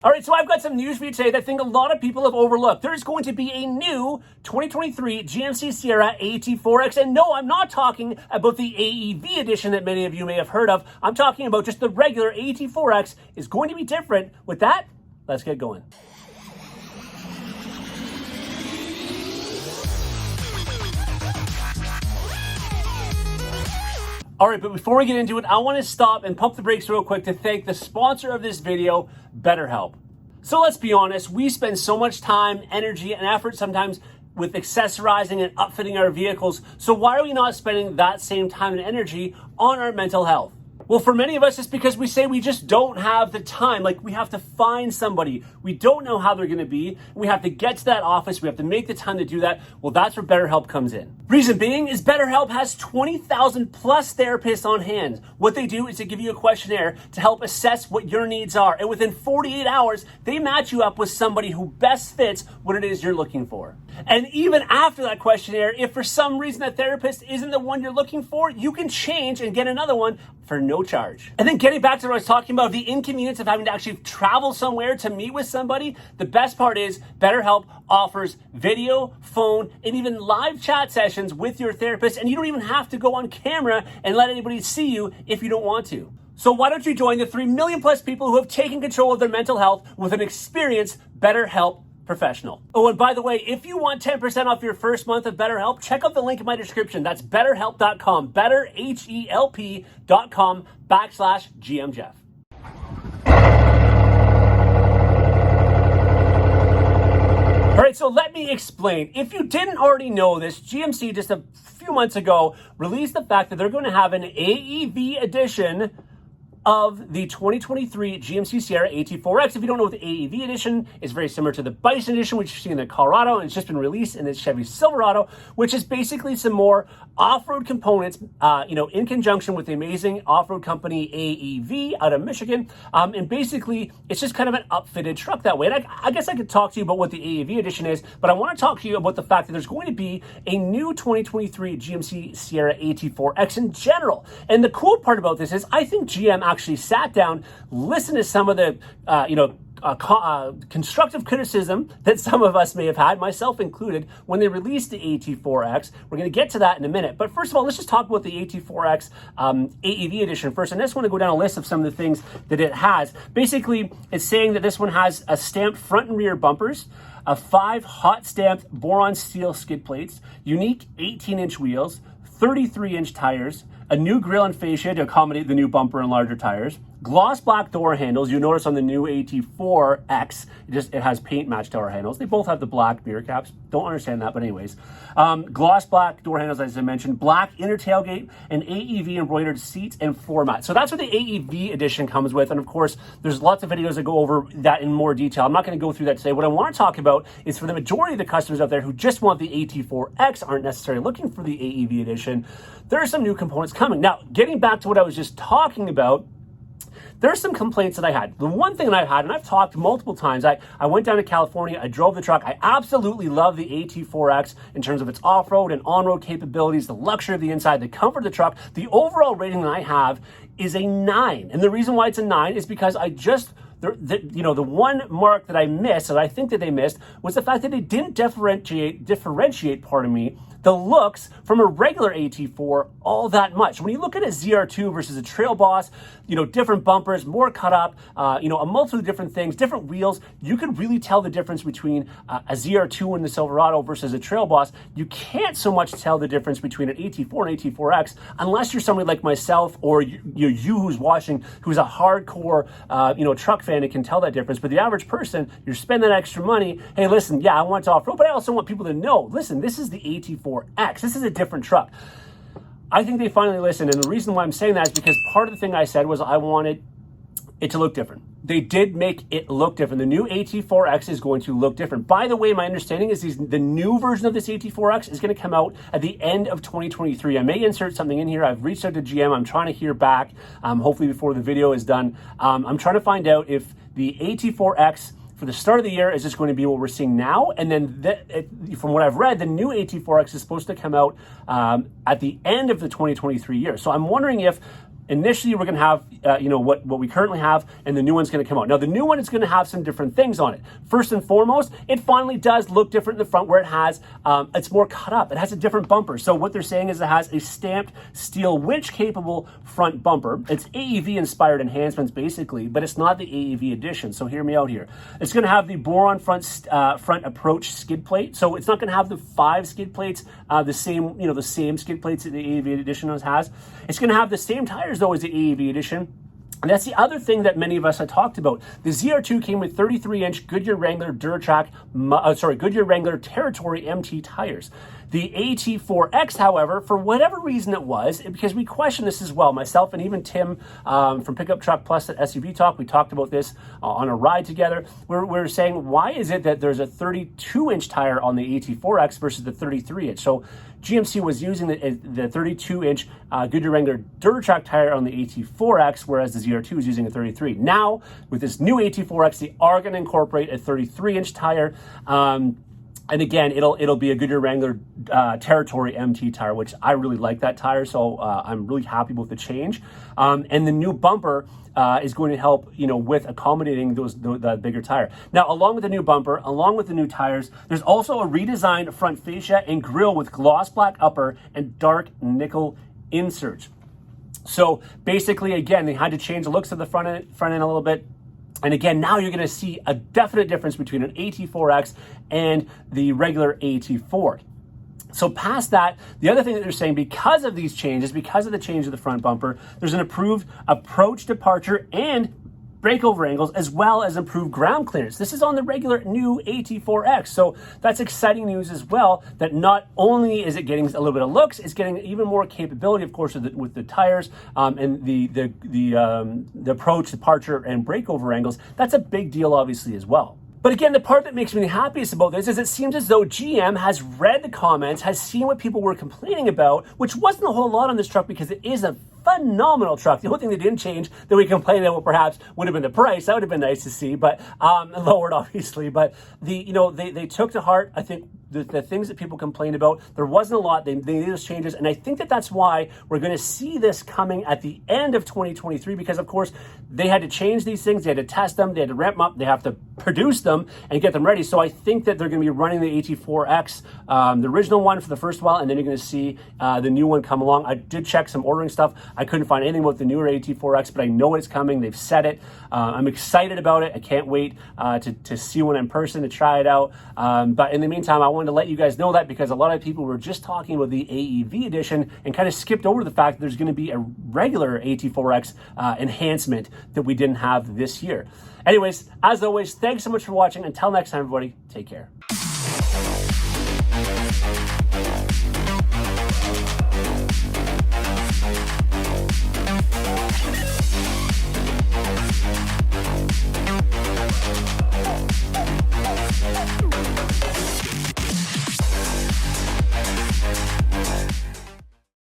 All right, so I've got some news for you today that I think a lot of people have overlooked. There's going to be a new 2023 GMC Sierra AT4X, and no, I'm not talking about the AEV edition that many of you may have heard of. I'm talking about just the regular AT4X is going to be different. With that, let's get going. All right, but before we get into it, I want to stop and pump the brakes real quick to thank the sponsor of this video, BetterHelp. So let's be honest, we spend so much time, energy, and effort sometimes with accessorizing and upfitting our vehicles. So why are we not spending that same time and energy on our mental health? Well, for many of us, it's because we say we just don't have the time. Like, we have to find somebody. We don't know how they're going to be. We have to get to that office. We have to make the time to do that. Well, that's where BetterHelp comes in. Reason being is BetterHelp has 20,000 plus therapists on hand. What they do is they give you a questionnaire to help assess what your needs are. And within 48 hours, they match you up with somebody who best fits what it is you're looking for. And even after that questionnaire, if for some reason that therapist isn't the one you're looking for, you can change and get another one for no charge. And then getting back to what I was talking about, the inconvenience of having to actually travel somewhere to meet with somebody, the best part is BetterHelp offers video, phone, and even live chat sessions with your therapist, and you don't even have to go on camera and let anybody see you if you don't want to. So why don't you join the 3 million plus people who have taken control of their mental health with an experienced BetterHelp professional. Oh, and by the way, if you want 10% off your first month of BetterHelp, check out the link in my description. That's betterhelp.com, betterhelp.com/GMJeff. All right, so let me explain. If you didn't already know this, GMC just a few months ago released the fact that they're going to have an AEV edition of the 2023 GMC Sierra AT4X. If you don't know what the AEV edition is, very similar to the Bison edition, which you see in the Colorado, and it's just been released in the Chevy Silverado, which is basically some more off-road components, in conjunction with the amazing off-road company AEV out of Michigan. And basically, it's just kind of an upfitted truck that way. And I guess I could talk to you about what the AEV edition is, but I want to talk to you about the fact that there's going to be a new 2023 GMC Sierra AT4X in general. And the cool part about this is I think GM actually sat down, listened to some of the, constructive criticism that some of us may have had, myself included, when they released the AT4X. We're going to get to that in a minute. But first of all, let's just talk about the AT4X AEV edition first. And I just want to go down a list of some of the things that it has. Basically, it's saying that this one has a stamped front and rear bumpers, 5 hot stamped boron steel skid plates, unique 18-inch wheels, 33-inch tires, a new grille and fascia to accommodate the new bumper and larger tires, gloss black door handles. You notice on the new AT4X, it has paint match door handles. They both have the black beer caps. Don't understand that, but anyways. Gloss black door handles, as I mentioned, black inner tailgate, and AEV embroidered seats and floor mat. So that's what the AEV edition comes with. And of course, there's lots of videos that go over that in more detail. I'm not going to go through that today. What I want to talk about is for the majority of the customers out there who just want the AT4X, aren't necessarily looking for the AEV edition, there are some new components coming. Now, getting back to what I was just talking about, there are some complaints that I had. The one thing that I've had, and I've talked multiple times, I went down to California, I drove the truck. I absolutely love the AT4X in terms of its off-road and on-road capabilities, the luxury of the inside, the comfort of the truck. The overall rating that I have is a 9. And the reason why it's a 9 is because the one mark that I missed, that I think that they missed, was the fact that they didn't differentiate, the looks from a regular AT4 all that much. When you look at a ZR2 versus a Trail Boss, different bumpers, more cut up, a multitude of different things, different wheels, you can really tell the difference between a ZR2 in the Silverado versus a Trail Boss. You can't so much tell the difference between an AT4 and AT4X unless you're somebody like myself or you who's watching, who's a hardcore, truck fan and can tell that difference. But the average person, you're spending that extra money. Hey, listen, yeah, I want to off-road, but I also want people to know, listen, this is the AT4X. This is a different truck. I think they finally listened, and the reason why I'm saying that is because part of the thing I said was I wanted it to look different. They did make it look different. The new AT4X is going to look different. By the way, my understanding is the new version of this AT4X is going to come out at the end of 2023. I may insert something in here. I've reached out to GM. I'm trying to hear back, hopefully before the video is done. I'm trying to find out if the AT4X for the start of the year is just going to be what we're seeing now. And then from what I've read, the new AT4X is supposed to come out at the end of the 2023 year. So I'm wondering if initially we're going to have, what we currently have, and the new one's going to come out. Now, the new one is going to have some different things on it. First and foremost, it finally does look different in the front where it has, it's more cut up. It has a different bumper. So what they're saying is it has a stamped steel winch-capable front bumper. It's AEV-inspired enhancements, basically, but it's not the AEV edition. So hear me out here. It's going to have the boron front approach skid plate. So it's not going to have the 5 skid plates, the same skid plates that the AEV edition has. It's going to have the same tires though as the AEV edition. And that's the other thing that many of us had talked about. The ZR2 came with 33-inch Goodyear Wrangler Goodyear Wrangler Territory MT tires. The AT4X, however, for whatever reason it was, because we questioned this as well, myself and even Tim from Pickup Truck Plus at SUV Talk, we talked about this on a ride together. We're saying, why is it that there's a 32-inch tire on the AT4X versus the 33-inch? So GMC was using the 32-inch Goodyear Wrangler Duratrack tire on the AT4X, whereas the ZR2 is using a 33. Now, with this new AT4X, they are going to incorporate a 33-inch tire. And again, it'll be a Goodyear Wrangler Territory MT tire, which I really like that tire, so I'm really happy with the change. And the new bumper is going to help, with accommodating the bigger tire. Now, along with the new bumper, along with the new tires, there's also a redesigned front fascia and grille with gloss black upper and dark nickel inserts. So basically, again, they had to change the looks of the front end a little bit. And again, now you're going to see a definite difference between an AT4X and the regular AT4. So past that, the other thing that they're saying, because of these changes, because of the change of the front bumper, there's an improved approach departure and breakover angles, as well as improved ground clearance. This is on the regular new AT4X. So that's exciting news as well, that not only is it getting a little bit of looks, it's getting even more capability, of course, with the tires and the approach, departure, and breakover angles. That's a big deal, obviously, as well. But again, the part that makes me happiest about this is it seems as though GM has read the comments, has seen what people were complaining about, which wasn't a whole lot on this truck because it is a phenomenal truck. The only thing they didn't change that we complained about perhaps would have been the price. That would have been nice to see, but lowered obviously. But they took to heart, I think, the things that people complained about. There wasn't a lot. They made those changes, and I think that that's why we're going to see this coming at the end of 2023, because of course they had to change these things, they had to test them, they had to ramp them up, they have to produce them and get them ready. So I think that they're going to be running the AT4X, the original one, for the first while, and then you're going to see the new one come along. I did check some ordering stuff. I couldn't find anything about the newer AT4X, but I know it's coming. They've said it. I'm excited about it. I can't wait to see one in person, to try it out. But in the meantime, I wanted to let you guys know that, because a lot of people were just talking about the AEV edition and kind of skipped over the fact that there's going to be a regular AT4X enhancement that we didn't have this year. Anyways, as always, thanks so much for watching. Until next time, everybody, take care.